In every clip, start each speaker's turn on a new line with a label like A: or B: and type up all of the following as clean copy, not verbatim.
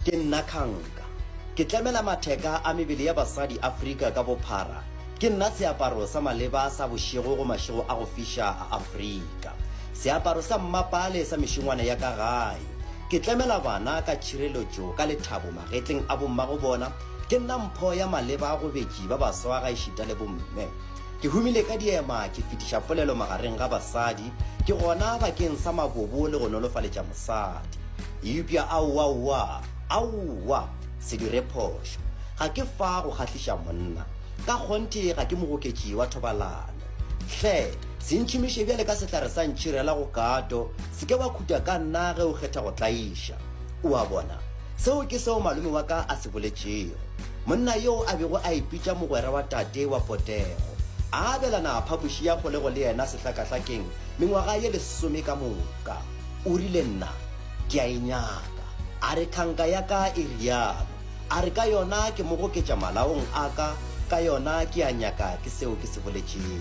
A: ke nna Khanka ke tlemela matheka a mebele ya basadi Afrika ka bophara ke nna seaparo sa maleba sa bošego go mašego a go fiša a Afrika seaparo sa mmapale sa mešongwana ya ka gae ke tlemela bana ka tšhireletšo ka lethabo magetleng a bomma go bona ke nna mpho ya maleba go betši ba baswa ga ešita le bomme ke humile ka diema ke fetiša polelo magareng ga basadi ke gona bakeng sa mabobo le go nolofaletša mosadi eupša aowa se dire phošo ga ke fa go kgatlhiša monna ka kgonte ga ke mogoketši wa thobalano hle se ntšhimiše bjale ka setlare sa ntšhirela go kato se ke wa khuta ka nna ge o kgetha go tlaiša o a bona seo ke seo malome wa ka a se boletšego monna yo a bego a ipitša mogwera wa tate wa potego a abelana phapoši ya kgolego le yena sehlakahlakeng mengwaga ye 10 ka moka o rile nna ke a inyaka a re Khanka ya ka e rialo a re ka yona ke mo goketša malaong a ka yona ke a nyaka ke seo ke se boletšego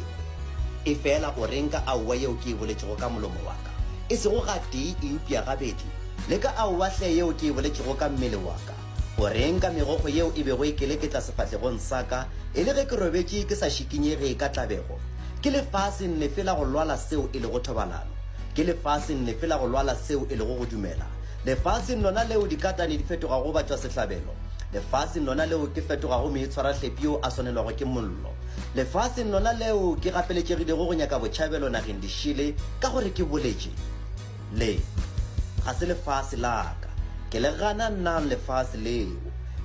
A: e fela o reng ka aowa yeo ke e boletšego ka molomo wa ka e sego ga tee e upša gabedi le ka aowa hle yeo ke e boletšego ka mmele wa ka o reng ka megokgo yeo e bego e kele ke tla sefahlegong sa ka e le ge ke robetše ke sa šikinyege ka tlabego ke lefaseng le fela go lwala seo e lego thobalano ke lefaseng le fela go lwala seo e lego go dumela lefaseng lona leo dikatane di fetoga go batšwa sehlabelo lefaseng lona leo ke fetoga go meitshwarahlepi yo a swanelwago ke mollo lefaseng lona leo ke gapeletšegilego go nyaka botšhabelo nageng dišile ka gore ke boletše le ga se lefase la ka ke le gana nnang lefase leo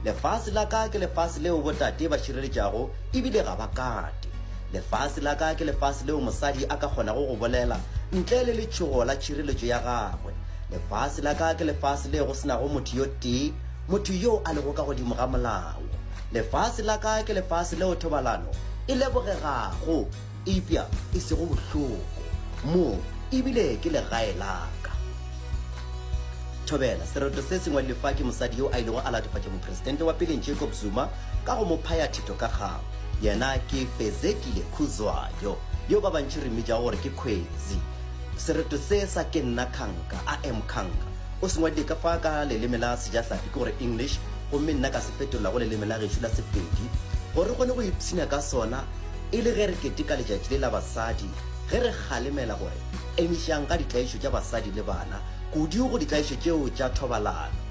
A: lefase la ka ke lefase leo botate ba šireletšago ebile ga ba kate lefase la ka ke lefase leo mosadi a ka kgonago go bolela ntle le letšhogo la tšhireletšo ya gagwe lefase la ka ke lefase leo go senago motho yo tee motho yo a lego ka godimo ga molao lefase la ka ke lefase leo thobalano e lebogegago eupša e sego bohloko mo ebile ke legae la ka thobela sereto se sengwe le fa ke mosadi yo a ilego a latofatša mopresidente wa pele Jacob Zuma ka go mo phaya thito ka gago yena ke Fezekile Khuzwayo yo ba bantši re mmitša gore ke khwezi sereto se sa ke nna Khanka I am Khanka o sengwadi ka fa ka leleme la sejahlapi ke gore English gomme nna ka se fetola go leleme la gešo la Sepedi gore re kgone go ipshina ka sona e le ge re keteka letšatši le la basadi ge re kgalemela gore emišang ka ditlaišo tša basadi le bana kudu go ditlaišo tšeo tša thobalano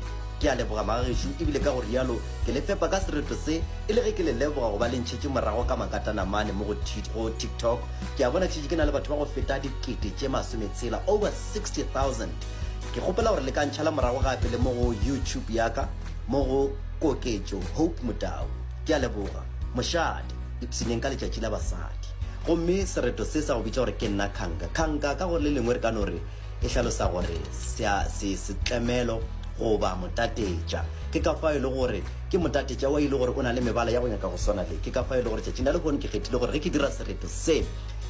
A: ke a leboga magagešo ebile ka go rialo ke le fepa ka sereto se e le ge ke le leboga go ba le ntšhetše morago ka makatana mane mo go TikTok ke a bona ke ke na le batho ba go feta dikete tše 60 over 60,000 ke gopela gore le ka ntšhala morago gape le mo go YouTube ya ka mo go koketšo Hope Motau ke a leboga mošadi ipshineng ka letšatši la basadi gomme sereto se sa go bitša gore ke nna Khanka ka gore le lengwe re ka no re e hlalosa gore setlemelo goba motatetša ke ka fa e le gore ke motatetša wa ile gore o na le mebala ya go nyaka go swana le ke ka fa e le gore tšatši na le gone ke kgethile gore ge ke dira sereto se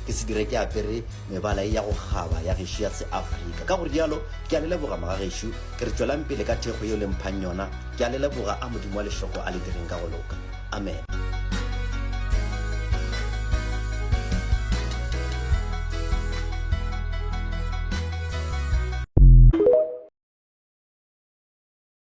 A: ke se dire ke apere mebala ya go gaba ya gešo ya seAfrika ka gore dialo ke a le leboga magagešo ke re tšwelang pele ka thekgo yeo le mphang yona ke a le leboga a modimo wa lešoko a le direng ka go loka amen